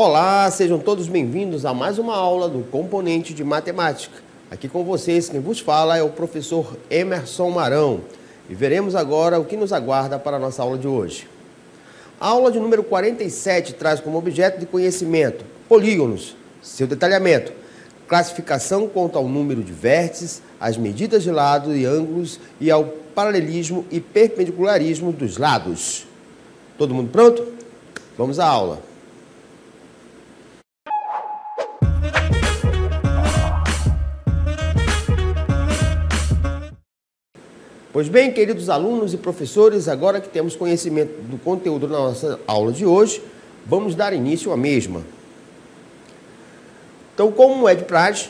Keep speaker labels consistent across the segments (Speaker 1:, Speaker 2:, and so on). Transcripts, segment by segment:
Speaker 1: Olá, sejam todos bem-vindos a mais uma aula do Componente de Matemática. Aqui com vocês, quem vos fala é o professor Emerson Marão. E veremos agora o que nos aguarda para a nossa aula de hoje. A aula de número 47 traz como objeto de conhecimento polígonos, seu detalhamento, classificação quanto ao número de vértices, as medidas de lado e ângulos e ao paralelismo e perpendicularismo dos lados. Todo mundo pronto? Vamos à aula. Pois bem, queridos alunos e professores, agora que temos conhecimento do conteúdo da nossa aula de hoje, vamos dar início à mesma. Então, como é de praxe,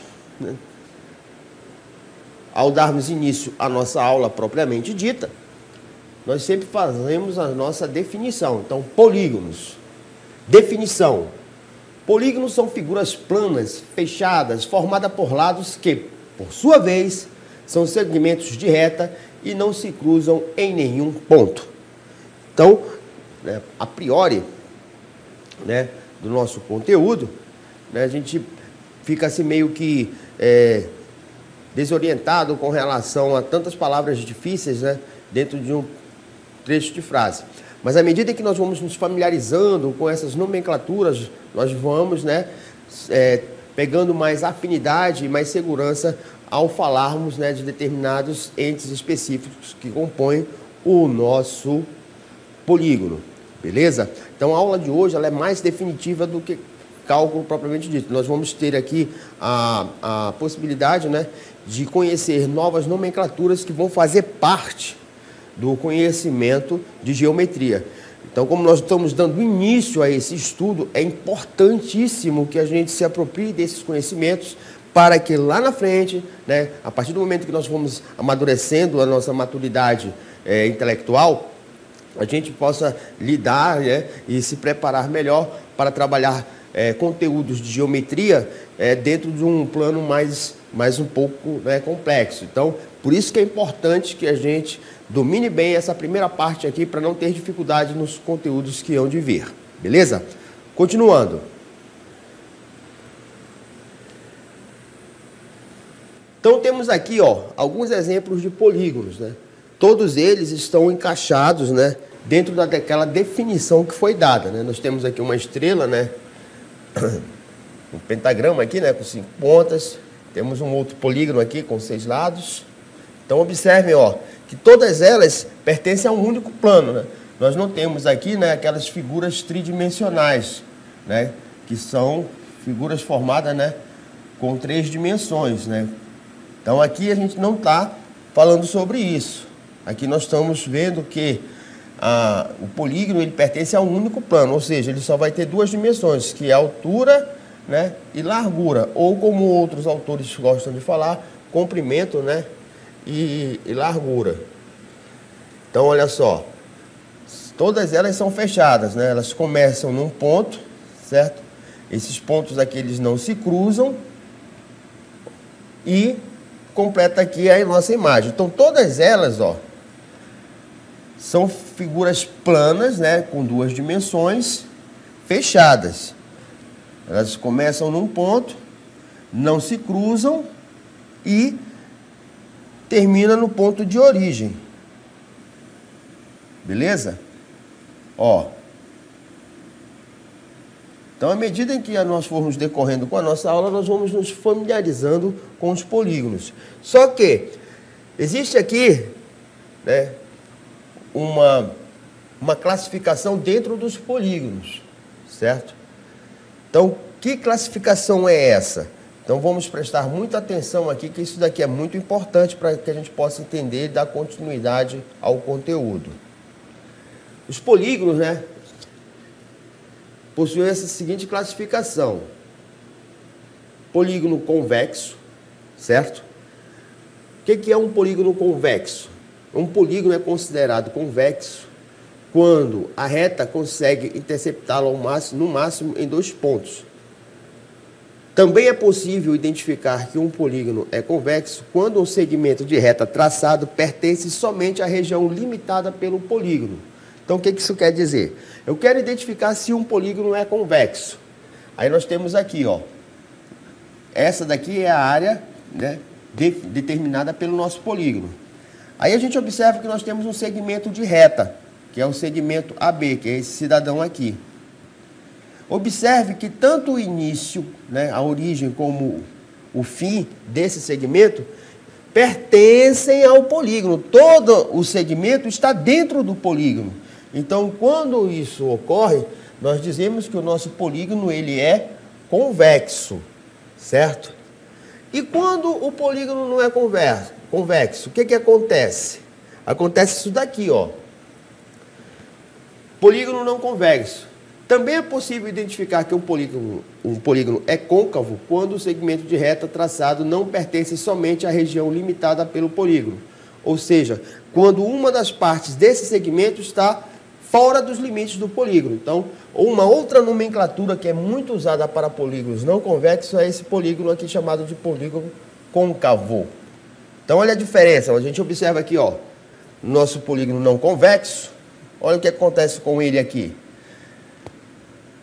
Speaker 1: ao darmos início à nossa aula propriamente dita, nós sempre fazemos a nossa definição. Então, polígonos. Definição. Polígonos são figuras planas, fechadas, formadas por lados que, por sua vez, são segmentos de reta e não se cruzam em nenhum ponto. Então, a priori, do nosso conteúdo, a gente fica assim meio que desorientado com relação a tantas palavras difíceis, dentro de um trecho de frase. Mas à medida que nós vamos nos familiarizando com essas nomenclaturas, nós vamos pegando mais afinidade e mais segurança ao falarmos de determinados entes específicos que compõem o nosso polígono, beleza? Então a aula de hoje ela é mais definitiva do que cálculo propriamente dito. Nós vamos ter aqui a possibilidade de conhecer novas nomenclaturas que vão fazer parte do conhecimento de geometria. Então, como nós estamos dando início a esse estudo, é importantíssimo que a gente se aproprie desses conhecimentos para que lá na frente, a partir do momento que nós vamos amadurecendo a nossa maturidade intelectual, a gente possa lidar e se preparar melhor para trabalhar conteúdos de geometria dentro de um plano mais um pouco complexo. Então, por isso que é importante que a gente domine bem essa primeira parte aqui para não ter dificuldade nos conteúdos que hão de vir. Beleza? Continuando. Então, temos aqui alguns exemplos de polígonos. Todos eles estão encaixados dentro daquela definição que foi dada. Nós temos aqui uma estrela, um pentagrama aqui com 5 pontas. Temos um outro polígono aqui com 6 lados. Então, observem que todas elas pertencem a um único plano. Nós não temos aqui aquelas figuras tridimensionais, que são figuras formadas com 3 dimensões. Então, aqui a gente não está falando sobre isso. Aqui nós estamos vendo que o polígono ele pertence a um único plano, ou seja, ele só vai ter 2 dimensões, que é altura e largura, ou como outros autores gostam de falar, comprimento e largura. Então, olha só, todas elas são fechadas, elas começam num ponto, certo? Esses pontos aqui eles não se cruzam e completa aqui a nossa imagem. Então, todas elas, são figuras planas, com 2 dimensões, fechadas. Elas começam num ponto, não se cruzam e termina no ponto de origem. Beleza? Então, à medida em que nós formos decorrendo com a nossa aula, nós vamos nos familiarizando com os polígonos. Só que existe aqui uma classificação dentro dos polígonos, certo? Então, que classificação é essa? Então, vamos prestar muita atenção aqui, que isso daqui é muito importante para que a gente possa entender e dar continuidade ao conteúdo. Os polígonos, possuem essa seguinte classificação. Polígono convexo, certo? O que é um polígono convexo? Um polígono é considerado convexo quando a reta consegue interceptá-lo no máximo em 2 pontos. Também é possível identificar que um polígono é convexo quando um segmento de reta traçado pertence somente à região limitada pelo polígono. Então, o que isso quer dizer? Eu quero identificar se um polígono é convexo. Aí nós temos aqui, ó, essa daqui é a área, né, determinada pelo nosso polígono. Aí a gente observa que nós temos um segmento de reta, que é o segmento AB, que é esse cidadão aqui. Observe que tanto o início, né, a origem, como o fim desse segmento pertencem ao polígono. Todo o segmento está dentro do polígono. Então, quando isso ocorre, nós dizemos que o nosso polígono ele é convexo, certo? E quando o polígono não é convexo, o que acontece? Acontece isso daqui, ó. Polígono não convexo. Também é possível identificar que um polígono é côncavo quando o segmento de reta traçado não pertence somente à região limitada pelo polígono. Ou seja, quando uma das partes desse segmento está fora dos limites do polígono. Então, uma outra nomenclatura que é muito usada para polígonos não convexos é esse polígono aqui chamado de polígono côncavo. Então, olha a diferença. A gente observa aqui, ó, nosso polígono não convexo. Olha o que acontece com ele aqui.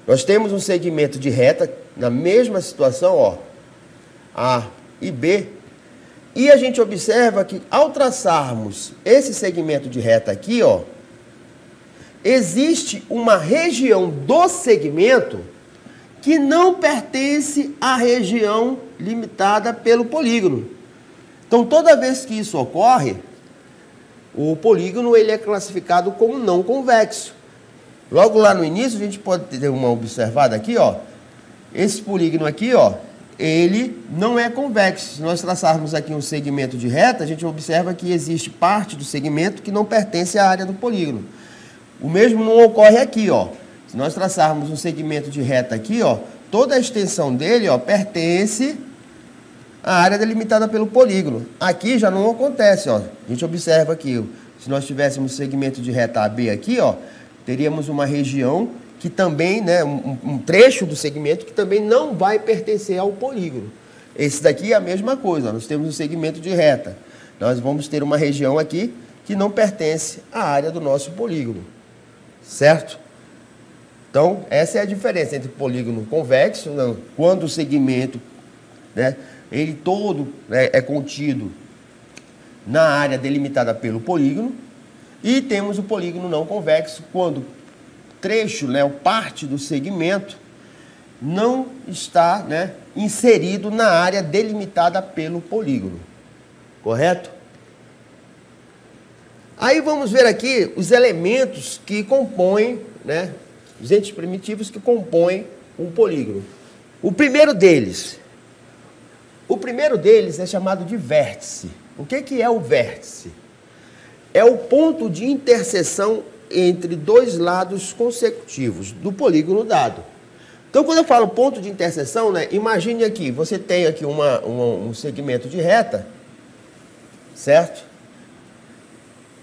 Speaker 1: Nós temos um segmento de reta na mesma situação, ó, A e B, e a gente observa que ao traçarmos esse segmento de reta aqui, ó, existe uma região do segmento que não pertence à região limitada pelo polígono. Então, toda vez que isso ocorre, o polígono ele é classificado como não convexo. Logo lá no início, a gente pode ter uma observada aqui, ó. Esse polígono aqui, ó, ele não é convexo. Se nós traçarmos aqui um segmento de reta, a gente observa que existe parte do segmento que não pertence à área do polígono. O mesmo não ocorre aqui, ó. Se nós traçarmos um segmento de reta aqui, ó, toda a extensão dele, ó, pertence à área delimitada pelo polígono. Aqui já não acontece, ó. A gente observa aqui, se nós tivéssemos segmento de reta AB aqui, ó, teríamos uma região que também, né, um trecho do segmento que também não vai pertencer ao polígono. Esse daqui é a mesma coisa, nós temos um segmento de reta. Nós vamos ter uma região aqui que não pertence à área do nosso polígono, certo? Então, essa é a diferença entre polígono convexo, né, quando o segmento, né, ele todo, né, é contido na área delimitada pelo polígono. E temos o polígono não convexo, quando o trecho, né, parte do segmento, não está, né, inserido na área delimitada pelo polígono. Correto? Aí vamos ver aqui os elementos que compõem, né, os entes primitivos que compõem um polígono. O primeiro deles é chamado de vértice. O que é o vértice? É o ponto de interseção entre dois lados consecutivos do polígono dado. Então, quando eu falo ponto de interseção, né, imagine aqui, você tem aqui um segmento de reta, certo?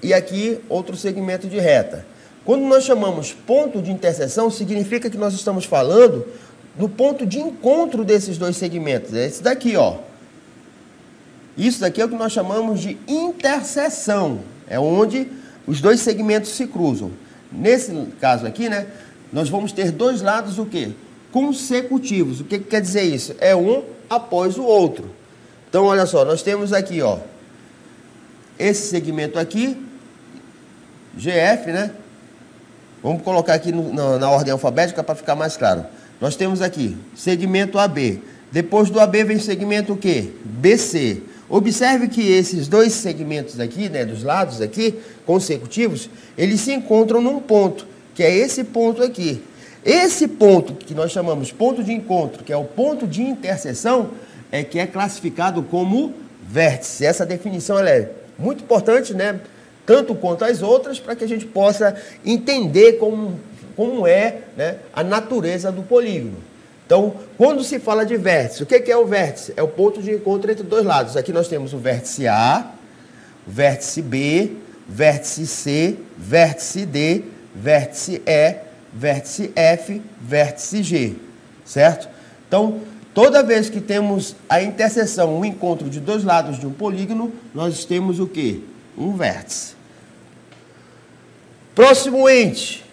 Speaker 1: E aqui outro segmento de reta. Quando nós chamamos ponto de interseção, significa que nós estamos falando do ponto de encontro desses dois segmentos. É esse daqui, ó. Isso daqui é o que nós chamamos de interseção. É onde os dois segmentos se cruzam. Nesse caso aqui, né, nós vamos ter dois lados o quê? Consecutivos. O que quer dizer isso? É um após o outro. Então, olha só, nós temos aqui, ó, esse segmento aqui, GF, né? Vamos colocar aqui na ordem alfabética para ficar mais claro. Nós temos aqui segmento AB. Depois do AB vem segmento o quê? BC. Observe que esses dois segmentos aqui, né, dos lados aqui, consecutivos, eles se encontram num ponto, que é esse ponto aqui. Esse ponto, que nós chamamos ponto de encontro, que é o ponto de interseção, é que é classificado como vértice. Essa definição ela é muito importante, né, tanto quanto as outras, para que a gente possa entender como é, né, a natureza do polígono. Então, quando se fala de vértice, o que é o vértice? É o ponto de encontro entre dois lados. Aqui nós temos o vértice A, o vértice B, vértice C, vértice D, vértice E, vértice F, vértice G, certo? Então, toda vez que temos a interseção, o encontro de dois lados de um polígono, nós temos o quê? Um vértice. Próximo ente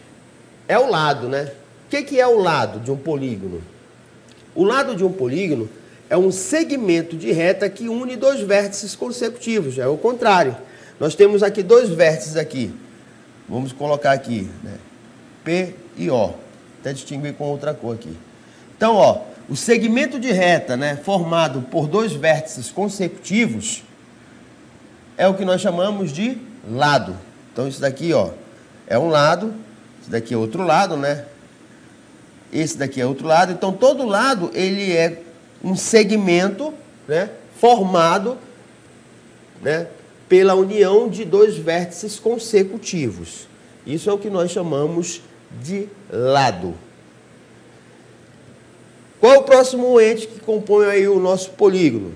Speaker 1: é o lado, né? O que é o lado de um polígono? O lado de um polígono é um segmento de reta que une dois vértices consecutivos, é o contrário. Nós temos aqui dois vértices aqui. Vamos colocar aqui, né? P e O. Até distinguir com outra cor aqui. Então, ó, o segmento de reta, né, formado por dois vértices consecutivos é o que nós chamamos de lado. Então, isso daqui, ó, é um lado, esse daqui é outro lado, né? Esse daqui é outro lado. Então, todo lado, ele é um segmento, né, formado, né, pela união de dois vértices consecutivos. Isso é o que nós chamamos de lado. Qual é o próximo ente que compõe aí o nosso polígono?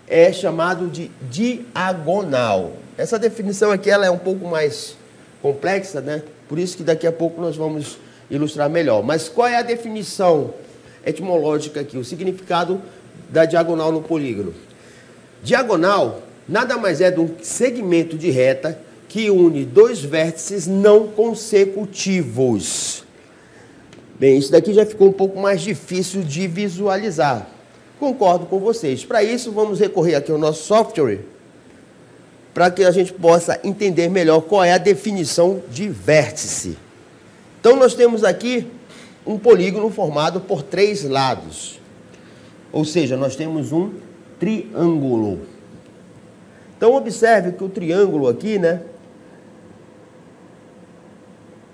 Speaker 1: É chamado de diagonal. Essa definição aqui ela é um pouco mais complexa, né? Por isso que daqui a pouco nós vamos ilustrar melhor. Mas qual é a definição etimológica aqui? O significado da diagonal no polígono. Diagonal nada mais é do que um segmento de reta que une dois vértices não consecutivos. Bem, isso daqui já ficou um pouco mais difícil de visualizar. Concordo com vocês. Para isso, vamos recorrer aqui ao nosso software para que a gente possa entender melhor qual é a definição de vértice. Então, nós temos aqui um polígono formado por três lados. Ou seja, nós temos um triângulo. Então, observe que o triângulo aqui, né,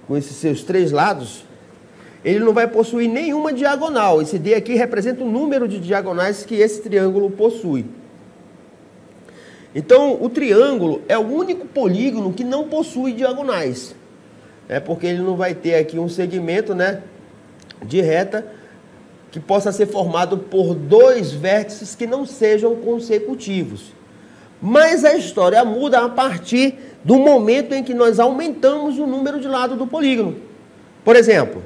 Speaker 1: com esses seus três lados, ele não vai possuir nenhuma diagonal. Esse D aqui representa o número de diagonais que esse triângulo possui. Então, o triângulo é o único polígono que não possui diagonais. É porque ele não vai ter aqui um segmento, né, de reta que possa ser formado por dois vértices que não sejam consecutivos. Mas a história muda a partir do momento em que nós aumentamos o número de lados do polígono. Por exemplo,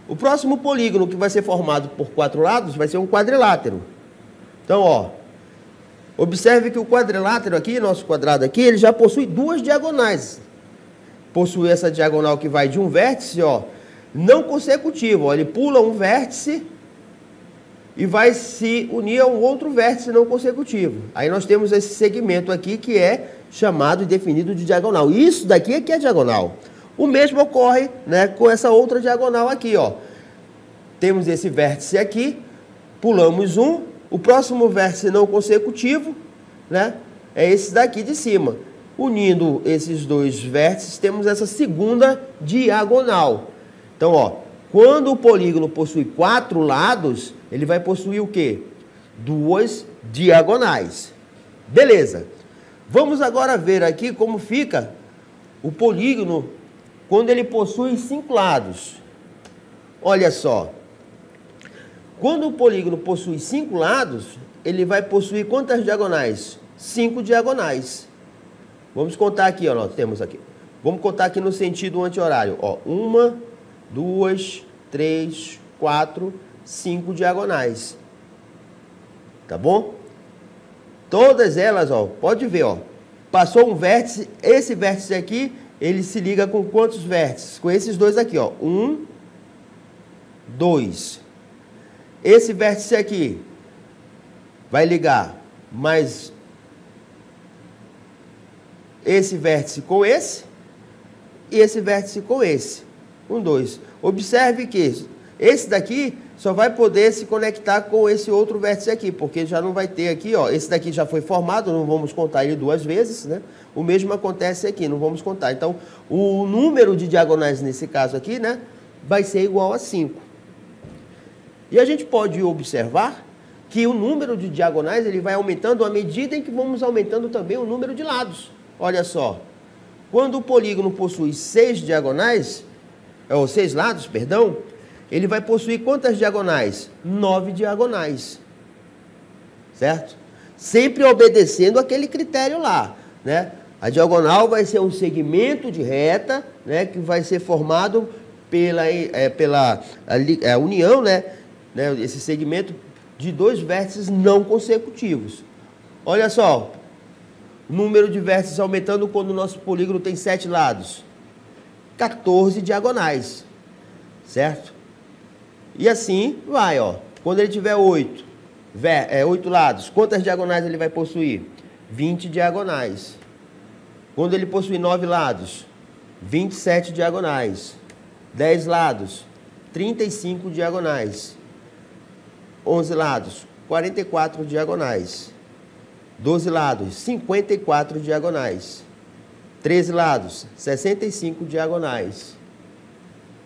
Speaker 1: o próximo polígono que vai ser formado por quatro lados vai ser um quadrilátero. Então, ó, observe que o quadrilátero aqui, nosso quadrado aqui, ele já possui duas diagonais. Possui essa diagonal que vai de um vértice, ó, não consecutivo. Ó, ele pula um vértice e vai se unir a um outro vértice não consecutivo. Aí nós temos esse segmento aqui que é chamado e definido de diagonal. Isso daqui é que é diagonal. O mesmo ocorre, né, com essa outra diagonal aqui, ó. Temos esse vértice aqui, pulamos um, o próximo vértice não consecutivo, né, é esse daqui de cima. Unindo esses dois vértices, temos essa segunda diagonal. Então, ó, quando o polígono possui quatro lados, ele vai possuir o quê? Duas diagonais. Beleza. Vamos agora ver aqui como fica o polígono quando ele possui cinco lados. Olha só. Quando o polígono possui cinco lados, ele vai possuir quantas diagonais? 5 diagonais. Vamos contar aqui, ó, nós temos aqui. Vamos contar aqui no sentido anti-horário. Ó, 1, 2, 3, 4, 5 diagonais. Tá bom? Todas elas, ó, pode ver, ó. Passou um vértice, esse vértice aqui, ele se liga com quantos vértices? Com esses dois aqui, ó. 1, 2. Esse vértice aqui vai ligar mais esse vértice com esse e esse vértice com esse. 1, 2. Observe que esse daqui só vai poder se conectar com esse outro vértice aqui, porque já não vai ter aqui, ó, esse daqui já foi formado, não vamos contar ele duas vezes, né? O mesmo acontece aqui, não vamos contar. Então, o número de diagonais nesse caso aqui, né, vai ser igual a 5. E a gente pode observar que o número de diagonais ele vai aumentando à medida em que vamos aumentando também o número de lados. Olha só, quando o polígono possui 6 diagonais, ou 6 lados, perdão, ele vai possuir quantas diagonais? 9 diagonais, certo? Sempre obedecendo aquele critério lá, né? A diagonal vai ser um segmento de reta, né, que vai ser formado pela união, né, esse segmento de dois vértices não consecutivos. Olha só, o número de vértices aumentando quando o nosso polígono tem 7 lados. 14 diagonais, certo? E assim vai, ó. Quando ele tiver 8 lados, quantas diagonais ele vai possuir? 20 diagonais. Quando ele possuir 9 lados, 27 diagonais. 10 lados, 35 diagonais. 11 lados, 44 diagonais. 12 lados, 54 diagonais. 13 lados, 65 diagonais.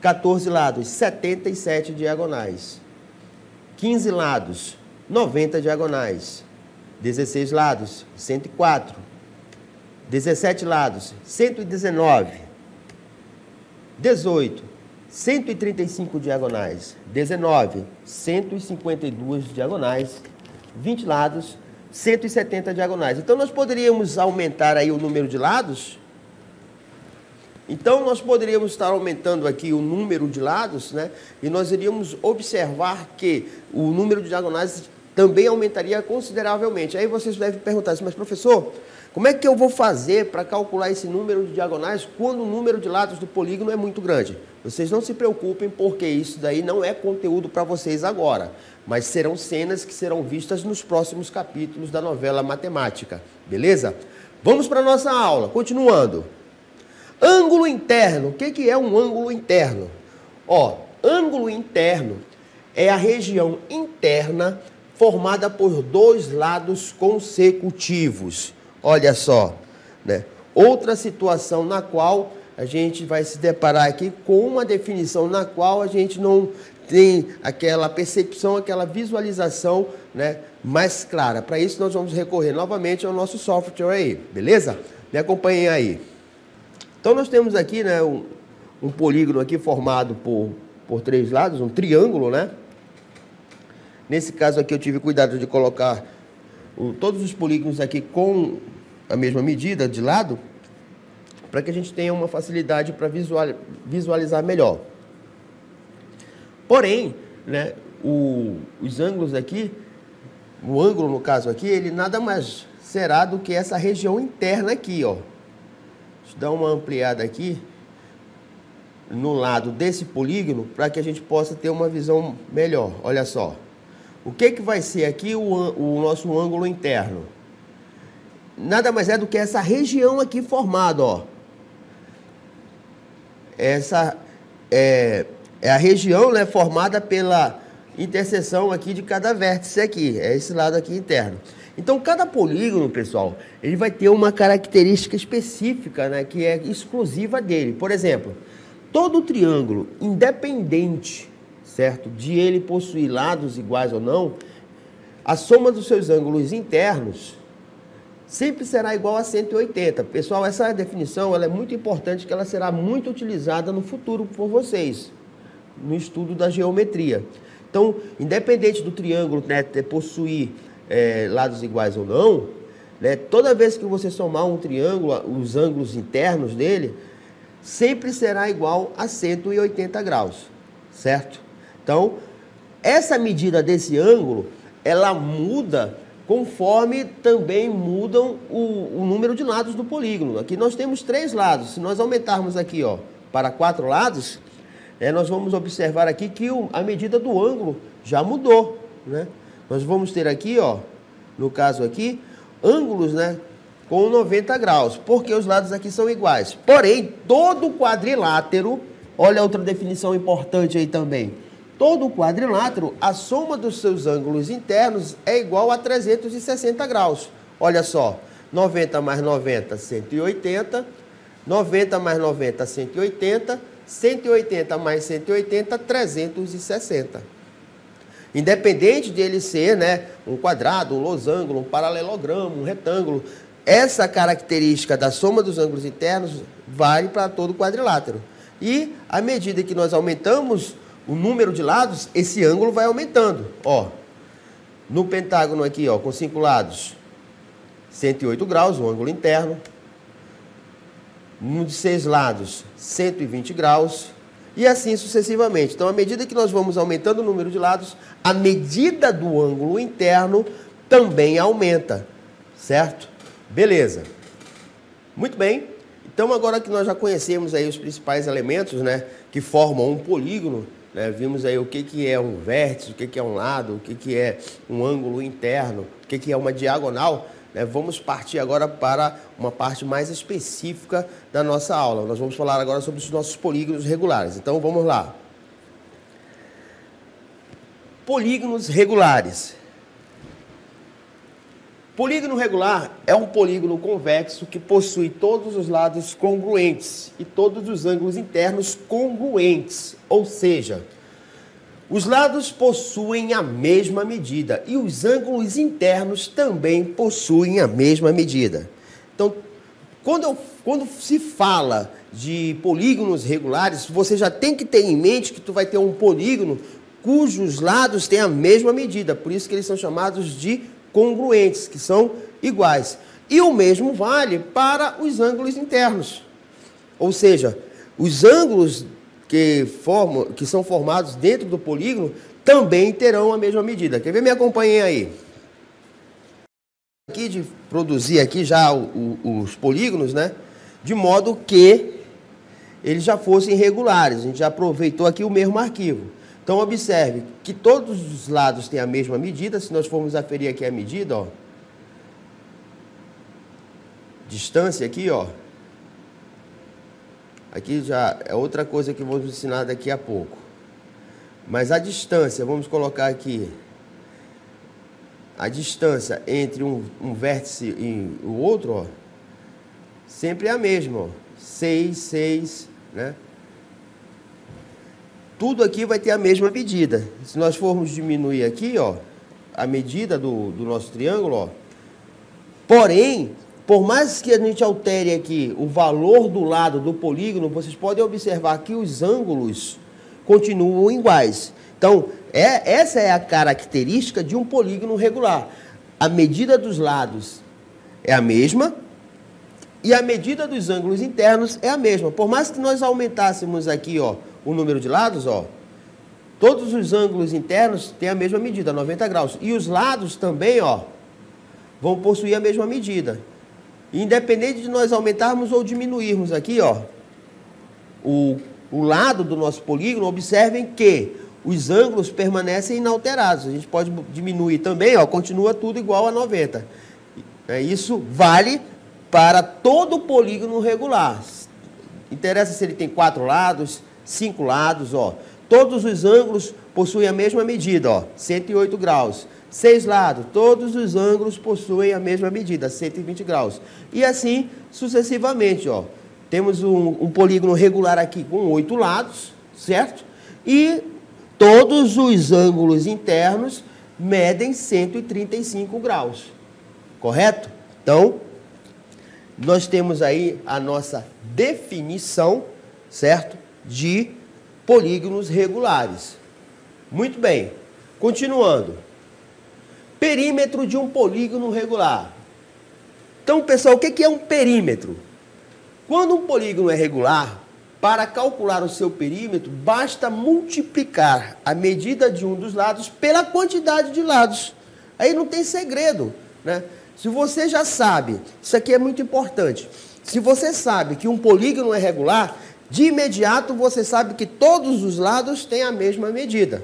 Speaker 1: 14 lados, 77 diagonais. 15 lados, 90 diagonais. 16 lados, 104. 17 lados, 119. 18, 135 diagonais. 19, 152 diagonais. 20 lados, 170 diagonais. Então, nós poderíamos aumentar aí o número de lados. Então, nós poderíamos estar aumentando aqui o número de lados, né? E nós iríamos observar que o número de diagonais também aumentaria consideravelmente. Aí vocês devem perguntar assim, mas professor, como é que eu vou fazer para calcular esse número de diagonais quando o número de lados do polígono é muito grande? Vocês não se preocupem, porque isso daí não é conteúdo para vocês agora, mas serão cenas que serão vistas nos próximos capítulos da novela Matemática, beleza? Vamos para a nossa aula, continuando. Ângulo interno. O que é um ângulo interno? Ó, ângulo interno é a região interna formada por dois lados consecutivos. Olha só, né? Outra situação na qual a gente vai se deparar aqui com uma definição na qual a gente não tem aquela percepção, aquela visualização, né, mais clara. Para isso nós vamos recorrer novamente ao nosso software aí, beleza? Me acompanhem aí. Então nós temos aqui, né, um polígono aqui formado por três lados, um triângulo, né? Nesse caso aqui eu tive cuidado de colocar todos os polígonos aqui com a mesma medida de lado, para que a gente tenha uma facilidade para visualizar melhor. Porém, né, os ângulos aqui, o ângulo no caso aqui, ele nada mais será do que essa região interna aqui, ó. Deixa eu dar uma ampliada aqui no lado desse polígono para que a gente possa ter uma visão melhor. Olha só. O que vai ser aqui o nosso ângulo interno? Nada mais é do que essa região aqui formada, ó. Essa é a região, né, formada pela interseção aqui de cada vértice aqui. É esse lado aqui interno. Então, cada polígono, pessoal, ele vai ter uma característica específica, né, que é exclusiva dele. Por exemplo, todo triângulo, independente, certo, de ele possuir lados iguais ou não, a soma dos seus ângulos internos sempre será igual a 180. Pessoal, essa definição ela é muito importante, que ela será muito utilizada no futuro por vocês, no estudo da geometria. Então, independente do triângulo, né, possuir lados iguais ou não, né, toda vez que você somar um triângulo, os ângulos internos dele, sempre será igual a 180 graus, certo? Então, essa medida desse ângulo, ela muda conforme também mudam o número de lados do polígono. Aqui nós temos 3 lados. Se nós aumentarmos aqui, ó, para 4 lados, nós vamos observar aqui que a medida do ângulo já mudou, né? Nós vamos ter aqui, ó, no caso aqui, ângulos, né, com 90 graus, porque os lados aqui são iguais. Porém, todo quadrilátero, olha outra definição importante aí também, todo quadrilátero, a soma dos seus ângulos internos é igual a 360 graus. Olha só, 90 mais 90, 180, 90 mais 90, 180, 180 mais 180, 360. Independente de ele ser, né, um quadrado, um losango, um paralelogramo, um retângulo, essa característica da soma dos ângulos internos vale para todo quadrilátero. E à medida que nós aumentamos o número de lados, esse ângulo vai aumentando. Ó, no pentágono aqui, ó, com 5 lados, 108 graus, o ângulo interno. No de 6 lados, 120 graus. E assim sucessivamente. Então, à medida que nós vamos aumentando o número de lados, a medida do ângulo interno também aumenta, certo? Beleza. Muito bem. Então, agora que nós já conhecemos aí os principais elementos, né, que formam um polígono, né? Vimos aí o que é um vértice, o que é um lado, o que é um ângulo interno, o que é uma diagonal. Né? Vamos partir agora para uma parte mais específica da nossa aula. Nós vamos falar agora sobre os nossos polígonos regulares. Então, vamos lá. Polígonos regulares. Polígono regular é um polígono convexo que possui todos os lados congruentes e todos os ângulos internos congruentes, ou seja, os lados possuem a mesma medida e os ângulos internos também possuem a mesma medida. Então, quando se fala de polígonos regulares, você já tem que ter em mente que tu vai ter um polígono cujos lados têm a mesma medida, por isso que eles são chamados de congruentes, que são iguais. E o mesmo vale para os ângulos internos. Ou seja, os ângulos que são formados dentro do polígono também terão a mesma medida. Quer ver? Me acompanhem aí. Aqui de produzir aqui já os polígonos, né? De modo que eles já fossem regulares. A gente já aproveitou aqui o mesmo arquivo. Então, observe que todos os lados têm a mesma medida. Se nós formos aferir aqui a medida, ó, distância aqui, ó. Aqui já é outra coisa que vamos ensinar daqui a pouco. Mas a distância, vamos colocar aqui, a distância entre um vértice e o outro, ó, sempre é a mesma, ó. 6, 6, né? Tudo aqui vai ter a mesma medida. Se nós formos diminuir aqui, ó, a medida do nosso triângulo, ó, porém, por mais que a gente altere aqui o valor do lado do polígono, vocês podem observar que os ângulos continuam iguais. Então, essa é a característica de um polígono regular. A medida dos lados é a mesma e a medida dos ângulos internos é a mesma. Por mais que nós aumentássemos aqui, ó, o número de lados, ó, todos os ângulos internos têm a mesma medida, 90 graus. E os lados também, ó, vão possuir a mesma medida. Independente de nós aumentarmos ou diminuirmos aqui, ó, o lado do nosso polígono, observem que os ângulos permanecem inalterados. A gente pode diminuir também, ó, continua tudo igual a 90. Isso vale para todo o polígono regular. Interessa se ele tem 4 lados, 5 lados, ó. Todos os ângulos possuem a mesma medida, ó, 108 graus. 6 lados, todos os ângulos possuem a mesma medida, 120 graus. E assim sucessivamente, ó. Temos um polígono regular aqui com 8 lados, certo? E todos os ângulos internos medem 135 graus, correto? Então, nós temos aí a nossa definição, certo? De polígonos regulares. Muito bem. Continuando. Perímetro de um polígono regular. Então, pessoal, o que é um perímetro? Quando um polígono é regular, para calcular o seu perímetro, basta multiplicar a medida de um dos lados pela quantidade de lados. Aí não tem segredo, né? Se você já sabe, isso aqui é muito importante. Se você sabe que um polígono é regular, de imediato você sabe que todos os lados têm a mesma medida.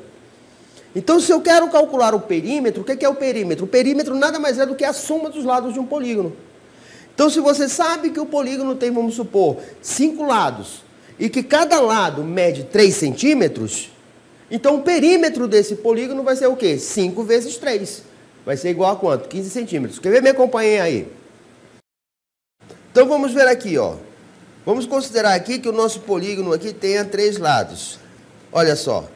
Speaker 1: Então, se eu quero calcular o perímetro, o que é o perímetro? O perímetro nada mais é do que a soma dos lados de um polígono. Então, se você sabe que o polígono tem, vamos supor, 5 lados, e que cada lado mede 3 centímetros, então o perímetro desse polígono vai ser o quê? 5 vezes 3. Vai ser igual a quanto? 15 centímetros. Quer ver? Me acompanhem aí. Então, vamos ver aqui, ó. Vamos considerar aqui que o nosso polígono aqui tenha 3 lados. Olha só.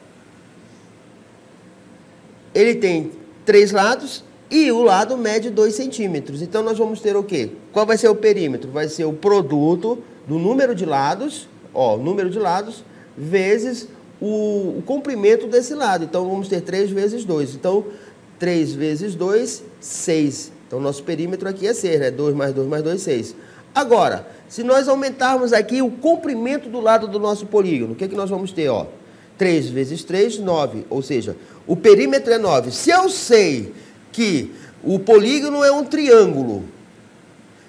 Speaker 1: Ele tem 3 lados e o lado mede 2 centímetros. Então, nós vamos ter o quê? Qual vai ser o perímetro? Vai ser o produto do número de lados, ó, número de lados, vezes o comprimento desse lado. Então, vamos ter 3 vezes 2. Então, 3 vezes 2, 6. Então, nosso perímetro aqui é 6, né? 2 mais 2 mais 2, 6. Agora, se nós aumentarmos aqui o comprimento do lado do nosso polígono, o que nós vamos ter, ó? 3 vezes 3, 9. Ou seja, o perímetro é 9. Se eu sei que o polígono é um triângulo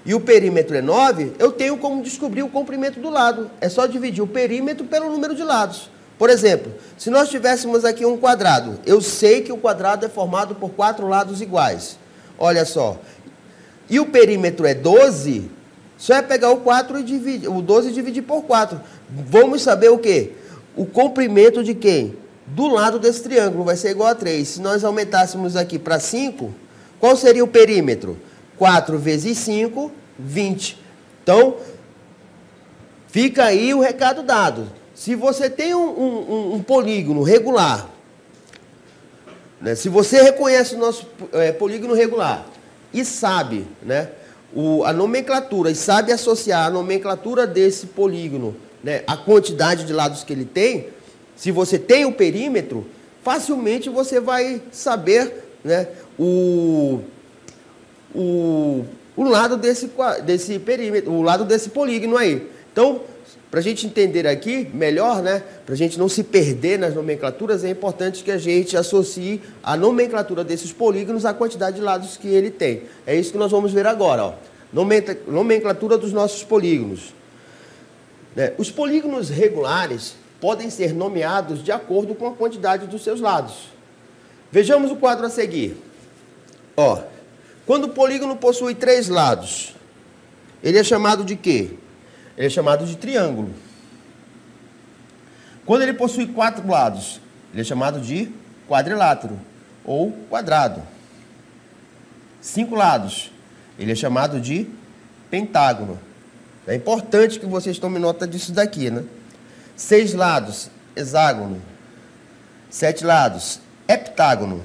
Speaker 1: e o perímetro é 9, eu tenho como descobrir o comprimento do lado. É só dividir o perímetro pelo número de lados. Por exemplo, se nós tivéssemos aqui um quadrado, eu sei que o quadrado é formado por 4 lados iguais. Olha só. E o perímetro é 12, só é pegar o 4 e dividir, o 12 e dividir por 4. Vamos saber o quê? O comprimento de quem? Do lado desse triângulo vai ser igual a 3. Se nós aumentássemos aqui para 5, qual seria o perímetro? 4 vezes 5, 20. Então, fica aí o recado dado. Se você tem um polígono regular, né, se você reconhece o nosso polígono regular e sabe, né, a nomenclatura, e sabe associar a nomenclatura desse polígono, né, a quantidade de lados que ele tem, se você tem o perímetro, facilmente você vai saber, né, o lado desse perímetro, o lado desse polígono aí. Então, para a gente entender aqui melhor, né, para a gente não se perder nas nomenclaturas, é importante que a gente associe a nomenclatura desses polígonos à quantidade de lados que ele tem. É isso que nós vamos ver agora, ó. Nomenclatura dos nossos polígonos. Os polígonos regulares podem ser nomeados de acordo com a quantidade dos seus lados. Vejamos o quadro a seguir. Ó, quando o polígono possui 3 lados, ele é chamado de quê? Ele é chamado de triângulo. Quando ele possui 4 lados, ele é chamado de quadrilátero ou quadrado. 5 lados, ele é chamado de pentágono. É importante que vocês tomem nota disso daqui, né? 6 lados, hexágono. 7 lados, heptágono.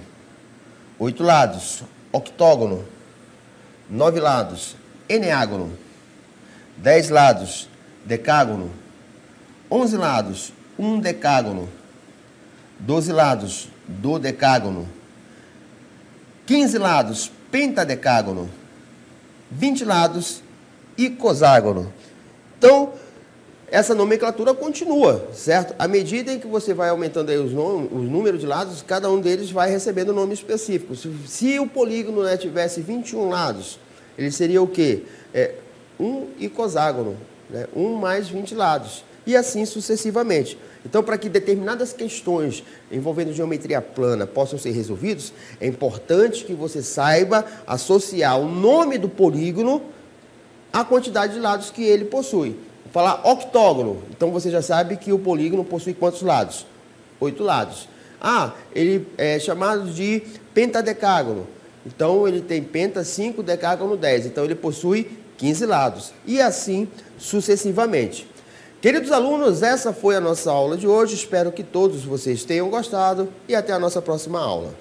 Speaker 1: 8 lados, octógono. 9 lados, eneágono. 10 lados, decágono. 11 lados, undecágono. 12 lados, dodecágono. 15 lados, pentadecágono. 20 lados, icoságono. Então, essa nomenclatura continua, certo? À medida em que você vai aumentando aí os números de lados, cada um deles vai recebendo um nome específico. Se o polígono, né, tivesse 21 lados, ele seria o quê? Um icoságono, né? 1 mais 20 lados, e assim sucessivamente. Então, para que determinadas questões envolvendo geometria plana possam ser resolvidas, é importante que você saiba associar o nome do polígono à quantidade de lados que ele possui. Vou falar octógono, então você já sabe que o polígono possui quantos lados? 8 lados. Ah, ele é chamado de pentadecágono, então ele tem penta 5, decágono 10, então ele possui 15 lados, e assim sucessivamente. Queridos alunos, essa foi a nossa aula de hoje. Espero que todos vocês tenham gostado e até a nossa próxima aula.